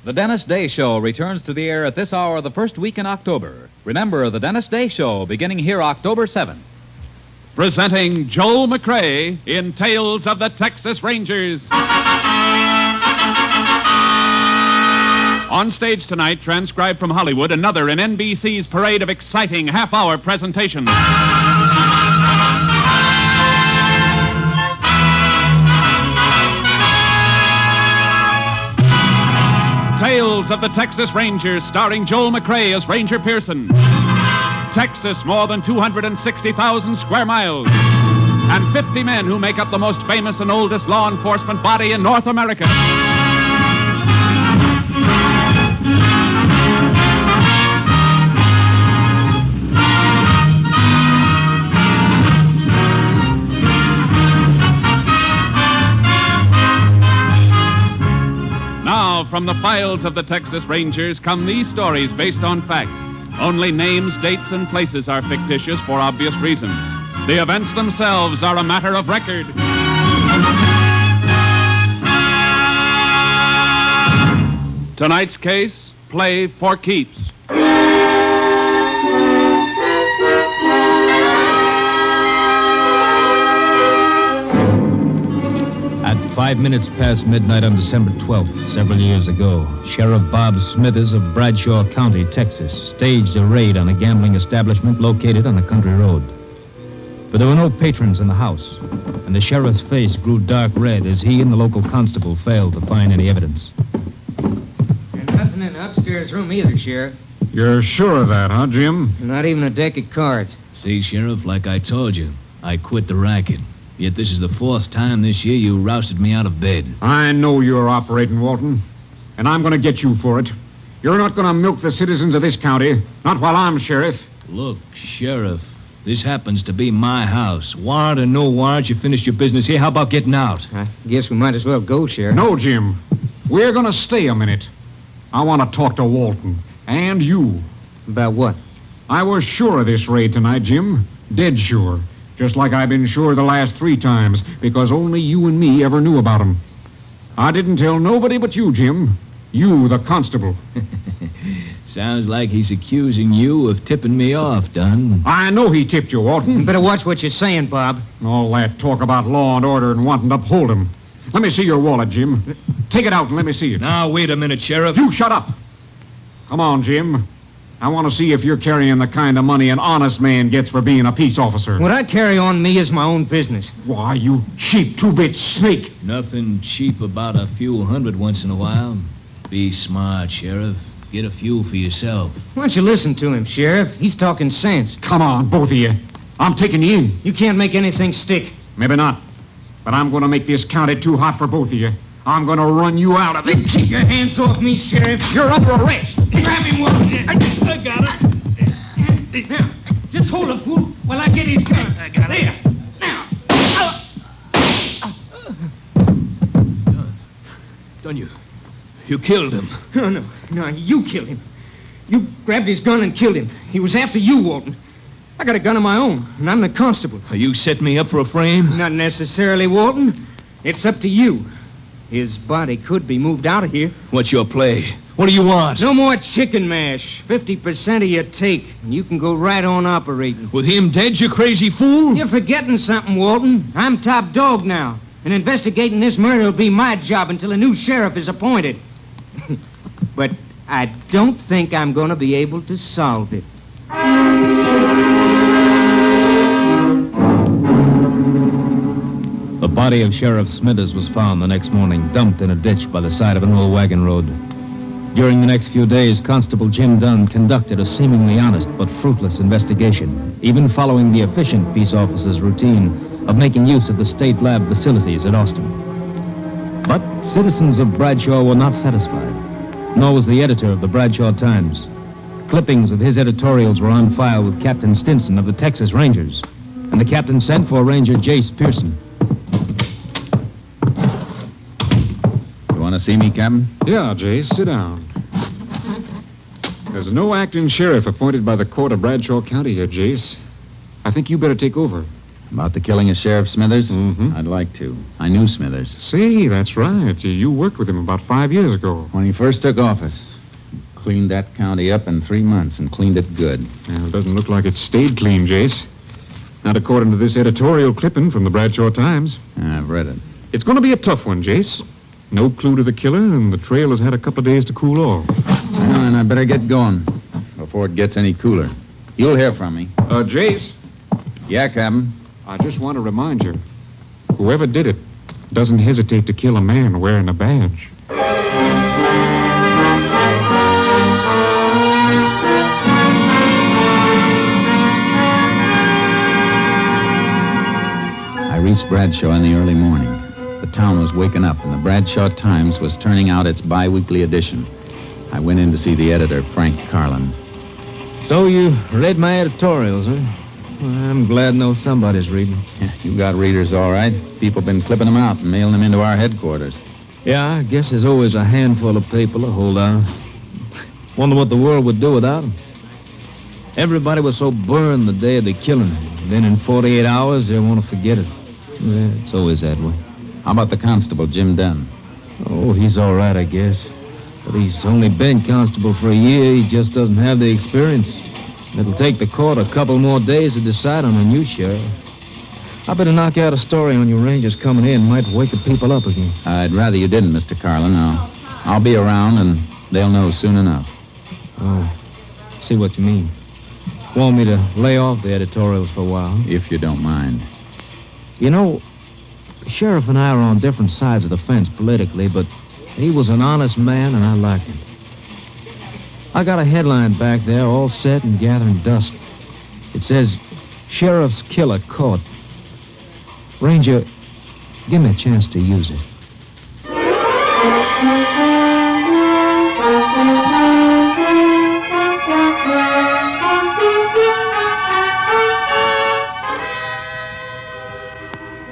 The Dennis Day Show returns to the air at this hour the first week in October. Remember, the Dennis Day Show beginning here October 7th. Presenting Joel McCrea in Tales of the Texas Rangers. On stage tonight, transcribed from Hollywood, another in NBC's parade of exciting half-hour presentations. Tales of the Texas Rangers, starring Joel McCrea as Ranger Pearson. Texas, more than 260,000 square miles. And 50 men who make up the most famous and oldest law enforcement body in North America. Now, from the files of the Texas Rangers come these stories based on fact. Only names, dates, and places are fictitious for obvious reasons. The events themselves are a matter of record. Tonight's case, play for keeps. At 5 minutes past midnight on December 12th, several years ago, Sheriff Bob Smithers of Bradshaw County, Texas, staged a raid on a gambling establishment located on a country road. But there were no patrons in the house, and the sheriff's face grew dark red as he and the local constable failed to find any evidence. There's nothing in the upstairs room either, Sheriff. You're sure of that, huh, Jim? Not even a deck of cards. See, Sheriff, like I told you, I quit the racket. Yet this is the fourth time this year you rousted me out of bed. I know you're operating, Walton, and I'm going to get you for it. You're not going to milk the citizens of this county, not while I'm sheriff. Look, Sheriff, this happens to be my house. Warrant or no warrant, you finished your business here. How about getting out? I guess we might as well go, Sheriff. No, Jim. We're going to stay a minute. I want to talk to Walton, and you. About what? I was sure of this raid tonight, Jim. Dead sure. Just like I've been sure the last 3 times, because only you and me ever knew about them. I didn't tell nobody but you, Jim. You, the constable. Sounds like he's accusing you of tipping me off, Dunn. I know he tipped you, Walton. You better watch what you're saying, Bob. All that talk about law and order and wanting to uphold them. Let me see your wallet, Jim. Take it out and let me see it. Now, wait a minute, Sheriff. You shut up. Come on, Jim. I want to see if you're carrying the kind of money an honest man gets for being a peace officer. What I carry on me is my own business. Why, you cheap two-bit snake. Nothing cheap about a few hundred once in a while. Be smart, Sheriff. Get a few for yourself. Why don't you listen to him, Sheriff? He's talking sense. Come on, both of you. I'm taking you in. You can't make anything stick. Maybe not. But I'm going to make this county too hot for both of you. I'm going to run you out of it. Keep your hands off me, Sheriff. You're under arrest. Grab him, Walton. I got it. Now, just hold him, fool, while I get his gun. I got it. There. Now. Dunn, you killed him. No, you killed him. You grabbed his gun and killed him. He was after you, Walton. I got a gun of my own, and I'm the constable. You set me up for a frame? Not necessarily, Walton. It's up to you. His body could be moved out of here. What's your play? What do you want? No more chicken mash. 50% of your take, and you can go right on operating. With him dead, you crazy fool? You're forgetting something, Walton. I'm top dog now, and investigating this murder will be my job until a new sheriff is appointed. But I don't think I'm going to be able to solve it. The body of Sheriff Smithers was found the next morning, dumped in a ditch by the side of an old wagon road. During the next few days, Constable Jim Dunn conducted a seemingly honest but fruitless investigation, even following the efficient peace officer's routine of making use of the state lab facilities at Austin. But citizens of Bradshaw were not satisfied, nor was the editor of the Bradshaw Times. Clippings of his editorials were on file with Captain Stinson of the Texas Rangers, and the captain sent for Ranger Jayce Pearson. Want to see me, Captain? Yeah, Jayce, sit down. There's no acting sheriff appointed by the court of Bradshaw County here, Jayce. I think you better take over. About the killing of Sheriff Smithers? Mm-hmm. I'd like to. I knew Smithers. See, that's right. You worked with him about 5 years ago. When he first took office, cleaned that county up in 3 months and cleaned it good. Well, it doesn't look like it stayed clean, Jayce. Not according to this editorial clipping from the Bradshaw Times. I've read it. It's going to be a tough one, Jayce. No clue to the killer, and the trail has had a couple of days to cool off. Well, and I better get going before it gets any cooler. You'll hear from me. Jayce, Yeah, Captain? I just want to remind you, whoever did it doesn't hesitate to kill a man wearing a badge. I reached Bradshaw in the early morning. The town was waking up, and the Bradshaw Times was turning out its bi-weekly edition. I went in to see the editor, Frank Carlin. So you read my editorials, huh? Well, I'm glad to know somebody's reading. You got readers, all right. People been clipping them out and mailing them into our headquarters. Yeah, I guess there's always a handful of people to hold out. Wonder what the world would do without them. Everybody was so burned the day of the killing. Then in 48 hours, they want to forget it. Yeah, it's always that way. How about the constable, Jim Dunn? Oh, he's all right, I guess. But he's only been constable for a year. He just doesn't have the experience. It'll take the court a couple more days to decide on a new sheriff. I better knock out a story on your Rangers coming in. Might wake the people up again. I'd rather you didn't, Mr. Carlin. I'll be around, and they'll know soon enough. Oh, see what you mean. Want me to lay off the editorials for a while? If you don't mind. You know, the sheriff and I are on different sides of the fence politically, but he was an honest man, and I liked him. I got a headline back there, all set and gathering dust. It says, Sheriff's Killer Caught. Ranger, give me a chance to use it.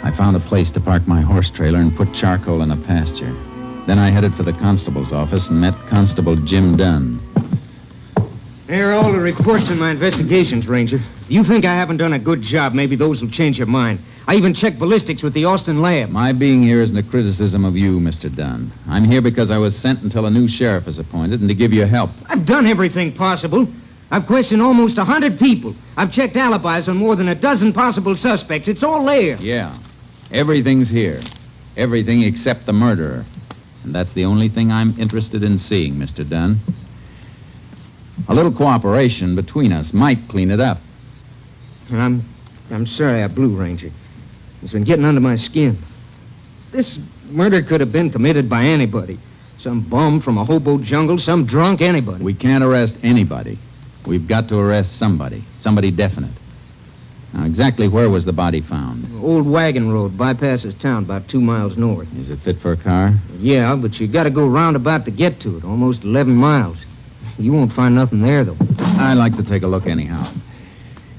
I found a place to park my horse trailer and put charcoal in a pasture. Then I headed for the constable's office and met Constable Jim Dunn. Here are all the reports in my investigations, Ranger. If you think I haven't done a good job, maybe those will change your mind. I even checked ballistics with the Austin lab. My being here isn't a criticism of you, Mr. Dunn. I'm here because I was sent until a new sheriff is appointed and to give you help. I've done everything possible. I've questioned almost 100 people. I've checked alibis on more than a dozen possible suspects. It's all there. Yeah. Everything's here. Everything except the murderer. And that's the only thing I'm interested in seeing, Mr. Dunn. A little cooperation between us might clean it up. I'm sorry I blew, Ranger. It's been getting under my skin. This murder could have been committed by anybody. Some bum from a hobo jungle, some drunk, anybody. We can't arrest anybody. We've got to arrest somebody. Somebody definite. Now, exactly where was the body found? Old Wagon Road bypasses town about 2 miles north. Is it fit for a car? Yeah, but you got to go roundabout to get to it, almost 11 miles. You won't find nothing there, though. I'd like to take a look anyhow.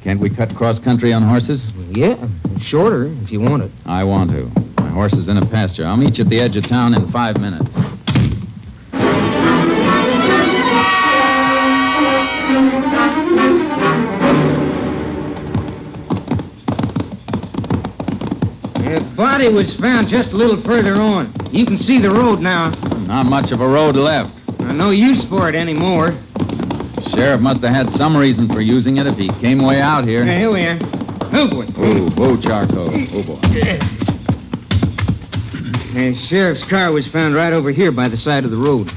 Can't we cut cross-country on horses? Yeah, shorter if you want it. I want to. My horse is in a pasture. I'll meet you at the edge of town in 5 minutes. The body was found just a little further on. You can see the road now. Not much of a road left. No use for it anymore. Sheriff must have had some reason for using it if he came way out here. Here we are. Oh, boy. Oh, charcoal. Oh, boy. The sheriff's car was found right over here by the side of the road.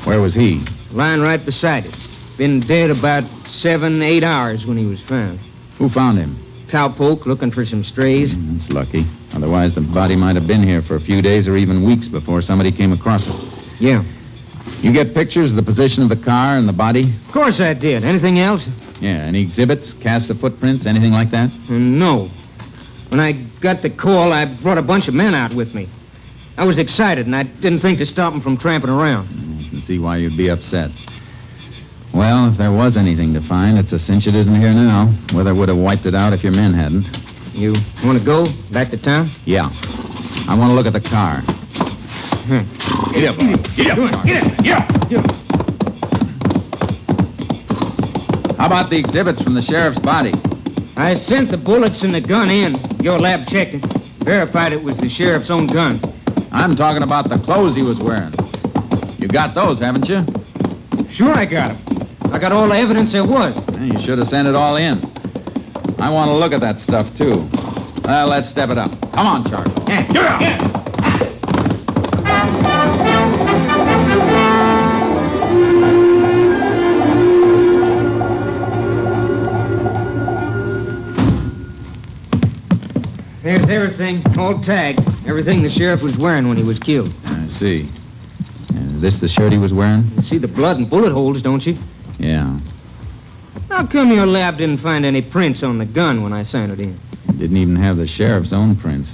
Where was he? Lying right beside it. Been dead about 7-8 hours when he was found. Who found him? Cowpoke looking for some strays. That's lucky. Otherwise, the body might have been here for a few days or even weeks before somebody came across it. Yeah. You get pictures of the position of the car and the body? Of course I did. Anything else? Yeah, any exhibits, casts of footprints, anything like that? No. When I got the call, I brought a bunch of men out with me. I was excited, and I didn't think to stop them from tramping around. I can see why you'd be upset. Well, if there was anything to find, it's a cinch it isn't here now. Weather would have wiped it out if your men hadn't. You want to go back to town? Yeah. I want to look at the car. Get up, boy. Get up. Get up. How about the exhibits from the sheriff's body? I sent the bullets and the gun in. Your lab checked it. Verified it was the sheriff's own gun. I'm talking about the clothes he was wearing. You got those, haven't you? Sure I got them. I got all the evidence there was. You should have sent it all in. I want to look at that stuff, too. Well, let's step it up. Come on, Charlie. Yeah. There's everything, all tagged. Everything the sheriff was wearing when he was killed. I see. Is this the shirt he was wearing? You see the blood and bullet holes, don't you? Yeah. How come your lab didn't find any prints on the gun when I sent it in? It didn't even have the sheriff's own prints.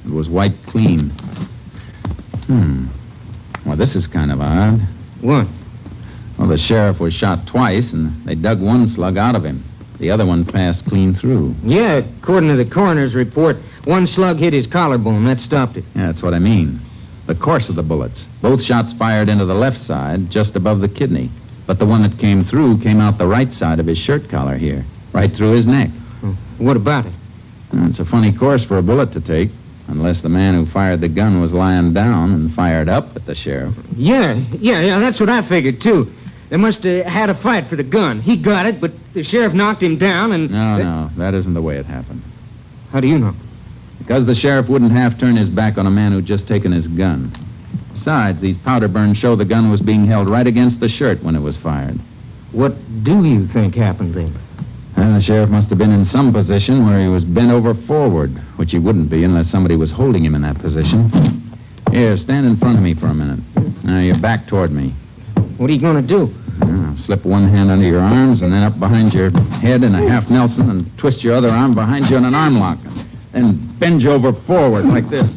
It was wiped clean. Well, this is kind of odd. What? Well, the sheriff was shot twice, and they dug one slug out of him. The other one passed clean through. Yeah, according to the coroner's report, one slug hit his collarbone. That stopped it. Yeah, that's what I mean. The course of the bullets. Both shots fired into the left side, just above the kidney. But the one that came through came out the right side of his shirt collar here, right through his neck. What about it? It's a funny course for a bullet to take, unless the man who fired the gun was lying down and fired up at the sheriff. Yeah, that's what I figured, too. They must have had a fight for the gun. He got it, but the sheriff knocked him down and... No, that isn't the way it happened. How do you know? Because the sheriff wouldn't half turn his back on a man who'd just taken his gun. Besides, these powder burns show the gun was being held right against the shirt when it was fired. What do you think happened then? Well, the sheriff must have been in some position where he was bent over forward, which he wouldn't be unless somebody was holding him in that position. Here, stand in front of me for a minute. Now, you're back toward me. What are you going to do? Slip one hand under your arms and then up behind your head in a half Nelson and twist your other arm behind you in an arm lock. Then bend you over forward like this.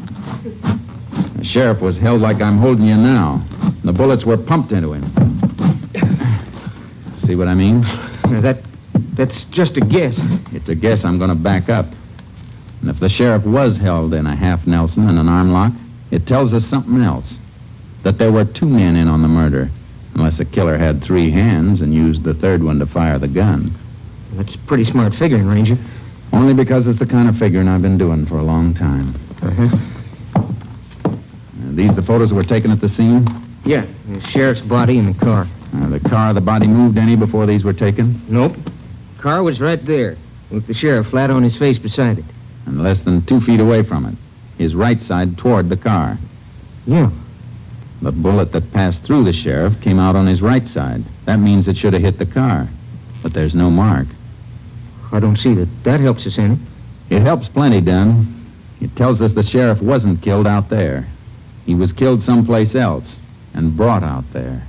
The sheriff was held like I'm holding you now. The bullets were pumped into him. See what I mean? That's just a guess. It's a guess I'm going to back up. And if the sheriff was held in a half Nelson and an arm lock, it tells us something else. That there were two men in on the murder. Unless the killer had three hands and used the third one to fire the gun. That's pretty smart figuring, Ranger. Only because it's the kind of figuring I've been doing for a long time. These the photos that were taken at the scene? Yeah, the sheriff's body in the car. The body moved any before these were taken? Nope. Car was right there, with the sheriff flat on his face beside it. And less than 2 feet away from it. His right side toward the car. Yeah. The bullet that passed through the sheriff came out on his right side. That means it should have hit the car. But there's no mark. I don't see that helps us any. It helps plenty, Dunn. It tells us the sheriff wasn't killed out there. He was killed someplace else and brought out there.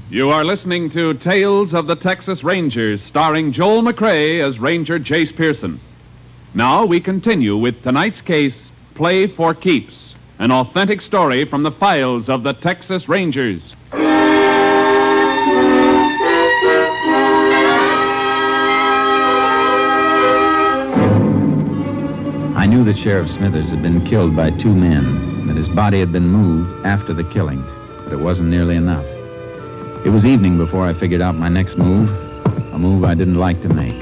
You are listening to Tales of the Texas Rangers, starring Joel McCrea as Ranger Jayce Pearson. Now we continue with tonight's case, Play for Keeps, an authentic story from the files of the Texas Rangers. I knew that Sheriff Smithers had been killed by two men, that his body had been moved after the killing, but it wasn't nearly enough. It was evening before I figured out my next move, a move I didn't like to make.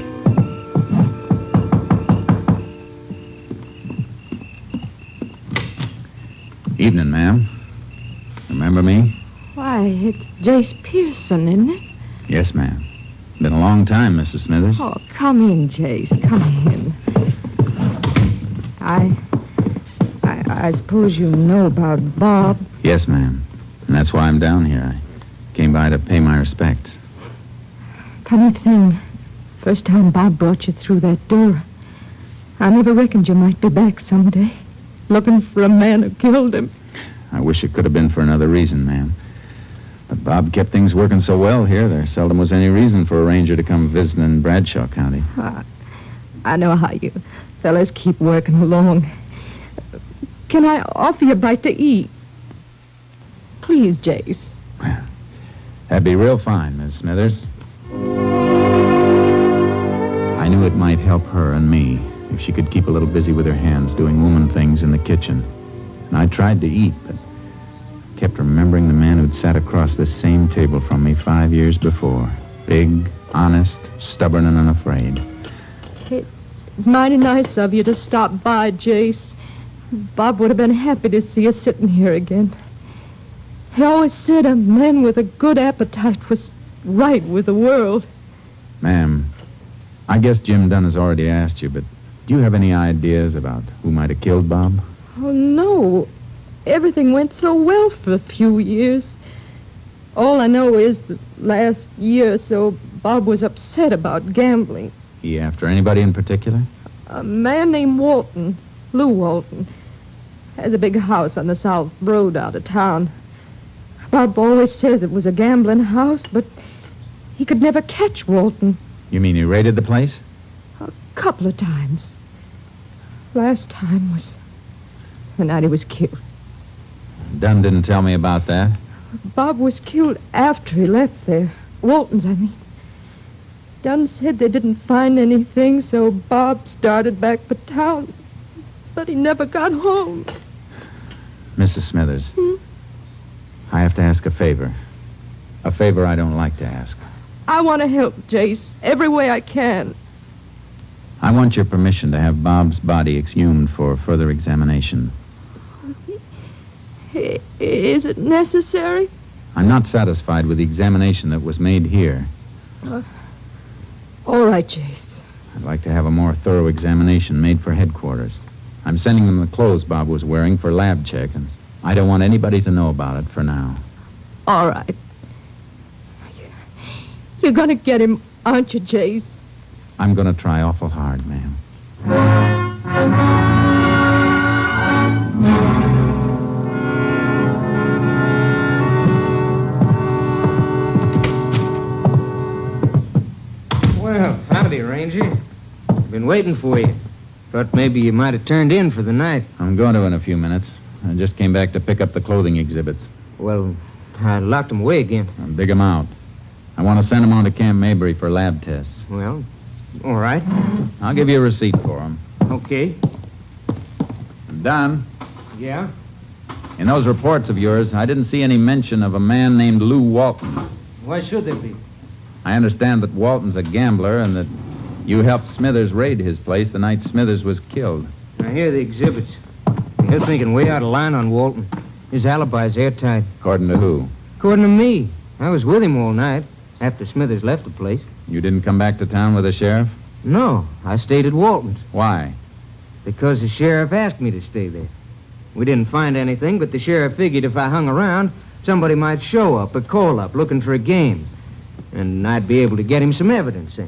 Evening, ma'am. Remember me? Why, it's Jayce Pearson, isn't it? Yes, ma'am. Been a long time, Mrs. Smithers. Oh, come in, Jayce. Come in. I suppose you know about Bob. Yes, ma'am. And that's why I'm down here. I came by to pay my respects. Funny thing. First time Bob brought you through that door, I never reckoned you might be back someday, looking for a man who killed him. I wish it could have been for another reason, ma'am. But Bob kept things working so well here, there seldom was any reason for a ranger to come visiting in Bradshaw County. I know how you fellas keep working along. Can I offer you a bite to eat? Please, Jayce. Well, that'd be real fine, Miss Smithers. I knew it might help her and me if she could keep a little busy with her hands, doing woman things in the kitchen. And I tried to eat, but kept remembering the man who'd sat across this same table from me 5 years before. Big, honest, stubborn, and unafraid. It's mighty nice of you to stop by, Jayce. Bob would have been happy to see us sitting here again. He always said a man with a good appetite was right with the world. Ma'am, I guess Jim Dunn has already asked you, but do you have any ideas about who might have killed Bob? Oh, no. Everything went so well for a few years. All I know is that last year or so, Bob was upset about gambling. He after anybody in particular? A man named Walton, Lou Walton, has a big house on the South Road out of town. Bob always says it was a gambling house, but he could never catch Walton. You mean he raided the place? A couple of times. Last time was the night he was killed. Dunn didn't tell me about that. Bob was killed after he left there. Walton's, I mean. Dunn said they didn't find anything, so Bob started back for town. But he never got home. Mrs. Smithers, I have to ask a favor. A favor I don't like to ask. I want to help, Jayce, every way I can. I want your permission to have Bob's body exhumed for further examination. Is it necessary? I'm not satisfied with the examination that was made here. All right, Jayce. I'd like to have a more thorough examination made for headquarters. I'm sending them the clothes Bob was wearing for lab check, and I don't want anybody to know about it for now. All right. You're going to get him, aren't you, Jayce? I'm going to try awful hard, ma'am. Well, howdy, Ranger. Been waiting for you. Thought maybe you might have turned in for the night. I'm going to in a few minutes. I just came back to pick up the clothing exhibits. Well, I locked them away again. I'll dig them out. I want to send them on to Camp Mabry for lab tests. Well, all right. I'll give you a receipt for them. Okay. Don, Yeah? in those reports of yours, I didn't see any mention of a man named Lou Walton. Why should there be? I understand that Walton's a gambler and that you helped Smithers raid his place the night Smithers was killed. Now, here are the exhibits. You're thinking way out of line on Walton. His alibi's airtight. According to who? According to me, I was with him all night after Smithers left the place. You didn't come back to town with the sheriff? No, I stayed at Walton's Why? because the sheriff asked me to stay there. We didn't find anything, but the sheriff figured if I hung around, somebody might show up or call up looking for a game. And I'd be able to get him some evidence.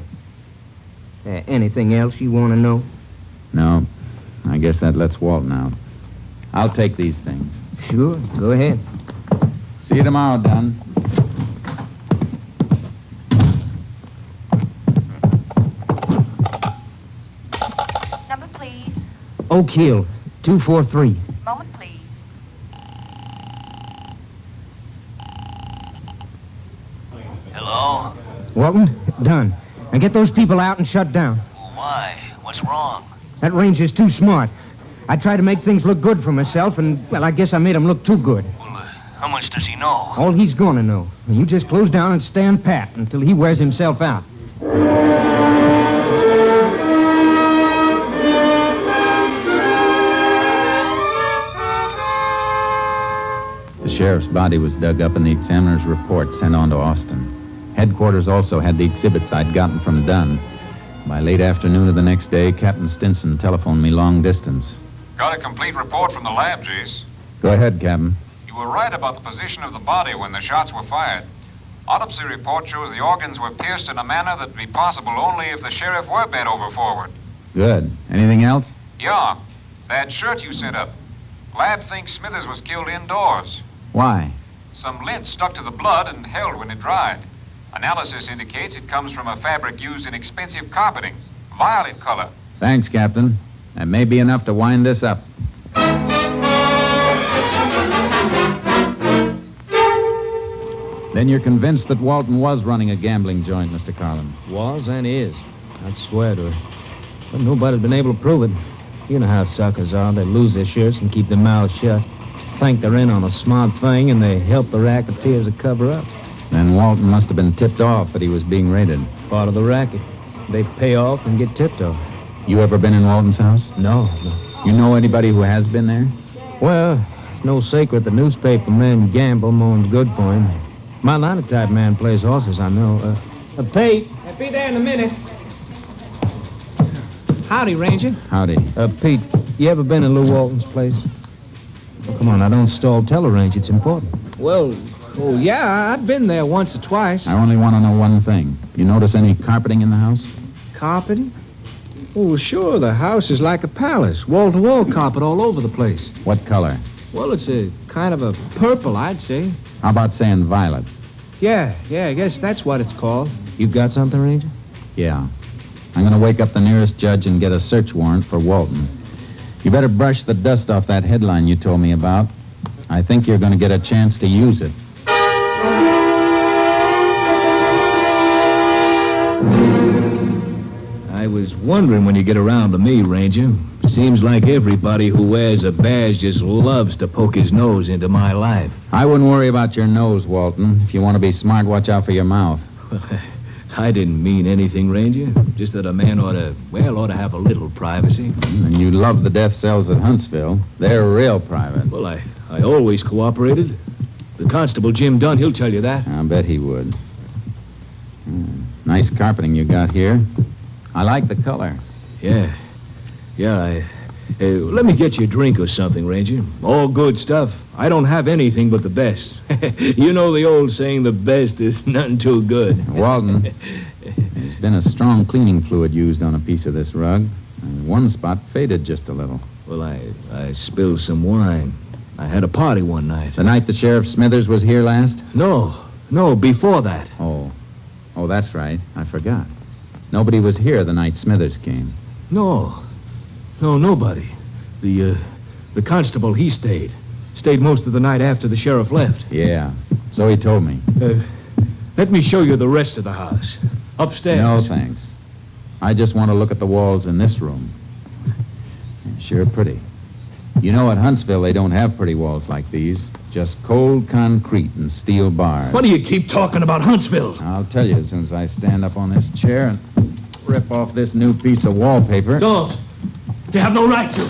Anything else you want to know? No. I guess that lets Walton out. I'll take these things. Sure, go ahead. See you tomorrow, Don. Number, please. Oak Hill, 243. Moment, please. Hello? Walton, done. Now get those people out and shut down. Why? What's wrong? That Ranger's too smart. I tried to make things look good for myself, and, well, I guess I made him look too good. Well, how much does he know? All he's gonna know. You just close down and stand pat until he wears himself out. The sheriff's body was dug up and the examiner's report sent on to Austin. Headquarters also had the exhibits I'd gotten from Dunn. By late afternoon of the next day, Captain Stinson telephoned me long distance. Got a complete report from the lab, Jayce. Go ahead, Captain. You were right about the position of the body when the shots were fired. Autopsy report shows the organs were pierced in a manner that'd be possible only if the sheriff were bent over forward. Good. Anything else? Yeah, that shirt you sent up. Lab thinks Smithers was killed indoors. Why? Some lint stuck to the blood and held when it dried. Analysis indicates it comes from a fabric used in expensive carpeting. Violet color. Thanks, Captain. That may be enough to wind this up. Then you're convinced that Walton was running a gambling joint, Mr. Carlin. Was and is. I'd swear to it. But nobody's been able to prove it. You know how suckers are. They lose their shirts and keep their mouths shut. Think they're in on a smart thing, and they help the racketeers to cover up. Then Walton must have been tipped off that he was being raided. Part of the racket. They pay off and get tipped off. You ever been in Walton's house? No. You know anybody who has been there? Well, it's no secret the newspaper men gamble more's good for him. My linotype man plays horses, I know. Pete. I'll be there in a minute. Howdy, Ranger. Howdy. Pete, you ever been in Lou Walton's place? Oh, come on, now don't stall. Tell her, Ranger. It's important. Well, yeah, I've been there once or twice. I only want to know one thing. You notice any carpeting in the house? Carpeting? Oh, sure. The house is like a palace. Wall-to-wall carpet all over the place. What color? Well, it's a kind of a purple, I'd say. How about saying violet? Yeah, I guess that's what it's called. You got something, Ranger? Yeah. I'm going to wake up the nearest judge and get a search warrant for Walton. You better brush the dust off that headline you told me about. I think you're going to get a chance to use it. I was wondering when you get around to me, Ranger. Seems like everybody who wears a badge just loves to poke his nose into my life. I wouldn't worry about your nose, Walton. If you want to be smart, watch out for your mouth. I didn't mean anything, Ranger. Just that a man ought to have a little privacy. And you love the death cells at Huntsville. They're real private. Well, I always cooperated. The constable, Jim Dunn, he'll tell you that. I'll bet he would. Nice carpeting you got here. I like the color. Yeah, let me get you a drink or something, Ranger. All good stuff. I don't have anything but the best. You know the old saying, the best is none too good. Walton, there's been a strong cleaning fluid used on a piece of this rug. And one spot faded just a little. Well, I spilled some wine. I had a party one night. The night the Sheriff Smithers was here last? No, before that. Oh, that's right. I forgot. Nobody was here the night Smithers came. No, nobody. The constable, he stayed. Stayed most of the night after the sheriff left. Yeah, so he told me. Let me show you the rest of the house. Upstairs. No, thanks. I just want to look at the walls in this room. Sure pretty. You know, at Huntsville, they don't have pretty walls like these. Just cold concrete and steel bars. What do you keep talking about Huntsville? I'll tell you as soon as I stand up on this chair and rip off this new piece of wallpaper. Don't. You have no right to.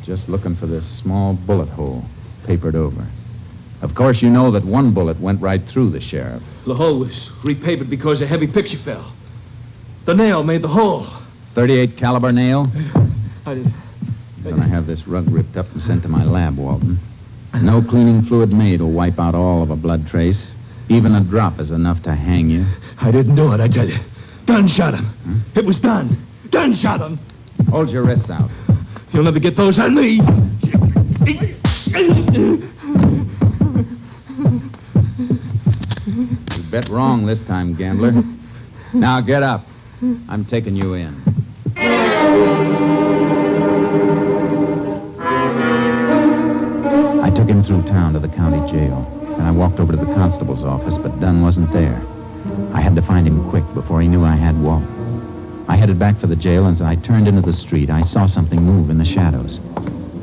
Just looking for this small bullet hole, papered over. Of course, you know that one bullet went right through the sheriff. The hole was repapered because a heavy picture fell. The nail made the hole. .38 caliber nail? I'm gonna have this rug ripped up and sent to my lab, Walton. No cleaning fluid made will wipe out all of a blood trace. Even a drop is enough to hang you. I didn't do it, I tell you. Dunn shot him. Huh? It was Dunn. Dunn shot him. Hold your wrists out. You'll never get those on me. You bet wrong this time, gambler. Now get up. I'm taking you in. I took him through town to the county jail. Then I walked over to the constable's office, but Dunn wasn't there. I had to find him quick before he knew I had Walt. I headed back for the jail, and as I turned into the street, I saw something move in the shadows.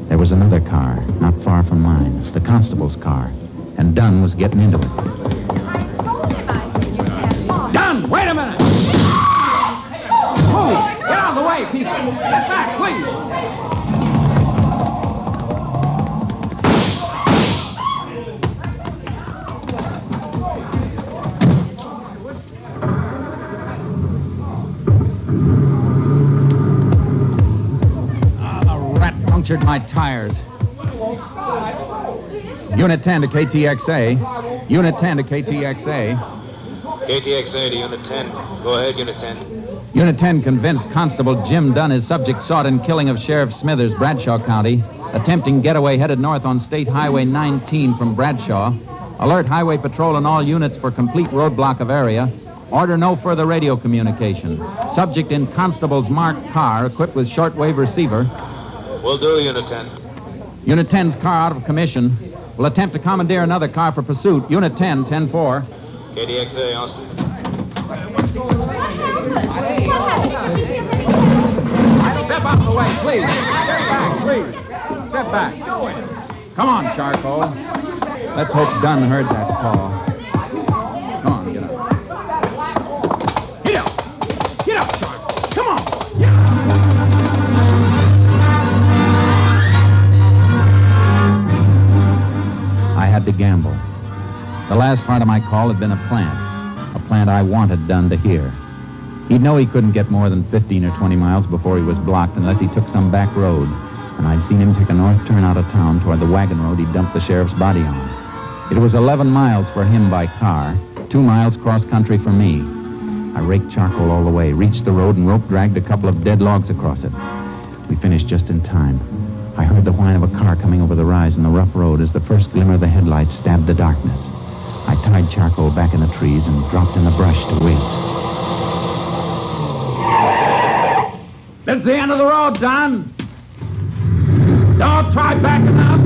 There was another car, not far from mine, the constable's car, and Dunn was getting into it. Dunn, wait a minute! Move! Get out of the way, people! Get back, please! Punctured my tires. Unit 10 to KTXA. Unit 10 to KTXA. KTXA to Unit 10. Go ahead, Unit 10. Unit 10 convinced Constable Jim Dunn is subject sought in killing of Sheriff Smithers, Bradshaw County. Attempting getaway headed north on State Highway 19 from Bradshaw. Alert Highway Patrol and all units for complete roadblock of area. Order no further radio communication. Subject in Constable's marked car equipped with shortwave receiver. Will do, Unit 10. Unit 10's car out of commission. Will attempt to commandeer another car for pursuit. Unit 10, 10-4. KTXA, Austin. the way, please. Step back, please. Step back. Come on, Charcoal. Let's hope Dunn heard that call. Come on, get up. Get up! Get up, Charcoal! Come on! I had to gamble. The last part of my call had been a plant I wanted Dunn to hear. He'd know he couldn't get more than 15 or 20 miles before he was blocked unless he took some back road. And I'd seen him take a north turn out of town toward the wagon road he'd dumped the sheriff's body on. It was 11 miles for him by car, 2 miles cross-country for me. I raked Charcoal all the way, reached the road, and rope-dragged a couple of dead logs across it. We finished just in time. I heard the whine of a car coming over the rise in the rough road as the first glimmer of the headlights stabbed the darkness. I tied Charcoal back in the trees and dropped in the brush to wait. This is the end of the road, Don. Don't try backing up.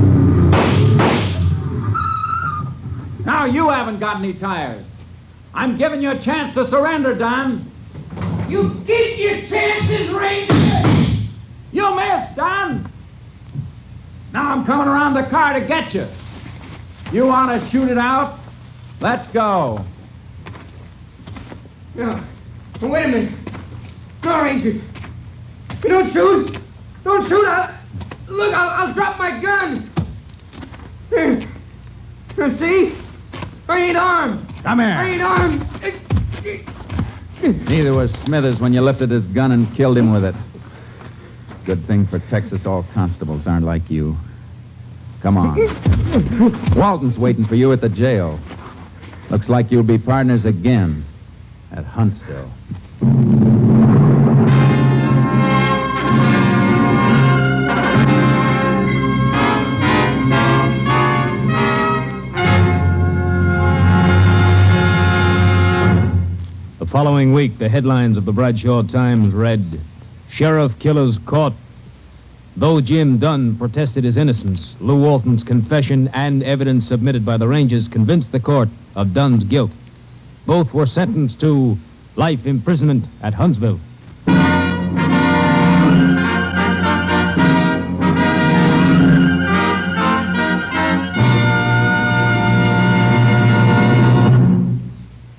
Now you haven't got any tires. I'm giving you a chance to surrender, Don. You get your chances, Ranger. You missed, Don. Now I'm coming around the car to get you. You want to shoot it out? Let's go. No. Wait a minute. No, Ranger. You don't shoot. Don't shoot. I'll drop my gun. See? I ain't armed. Come here. I ain't armed. Neither was Smithers when you lifted his gun and killed him with it. Good thing for Texas all constables aren't like you. Come on. Walton's waiting for you at the jail. Looks like you'll be partners again at Huntsville. The following week, the headlines of the Bradshaw Times read, Sheriff Killers Caught. Though Jim Dunn protested his innocence, Lou Walton's confession and evidence submitted by the Rangers convinced the court of Dunn's guilt. Both were sentenced to life imprisonment at Huntsville.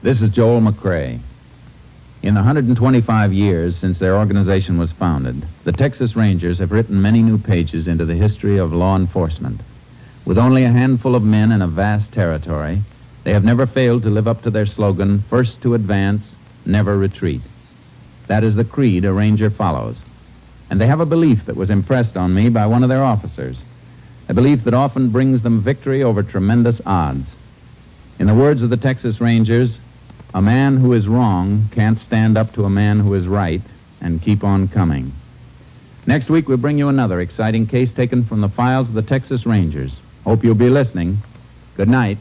This is Joel McCrea. In the 125 years since their organization was founded, the Texas Rangers have written many new pages into the history of law enforcement. With only a handful of men in a vast territory, they have never failed to live up to their slogan, first to advance, never retreat. That is the creed a Ranger follows. And they have a belief that was impressed on me by one of their officers, a belief that often brings them victory over tremendous odds. In the words of the Texas Rangers, a man who is wrong can't stand up to a man who is right and keep on coming. Next week, we'll bring you another exciting case taken from the files of the Texas Rangers. Hope you'll be listening. Good night.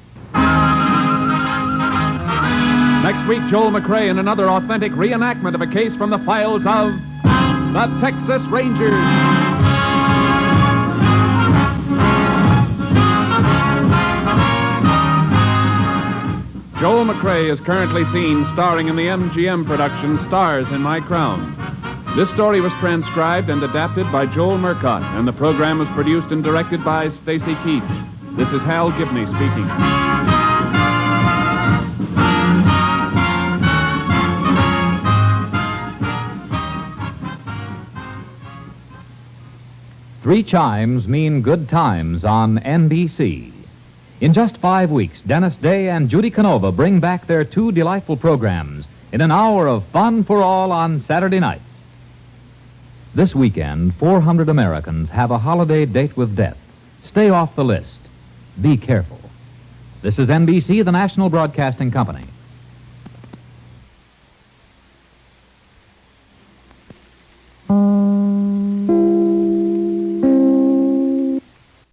Next week, Joel McCrea in another authentic reenactment of a case from the files of the Texas Rangers. Joel McCrea is currently seen starring in the MGM production Stars in My Crown. This story was transcribed and adapted by Joel Murcott, and the program was produced and directed by Stacy Keach. This is Hal Gibney speaking. Three chimes mean good times on NBC. In just 5 weeks, Dennis Day and Judy Canova bring back their two delightful programs in an hour of fun for all on Saturday nights. This weekend, 400 Americans have a holiday date with death. Stay off the list. Be careful. This is NBC, the National Broadcasting Company.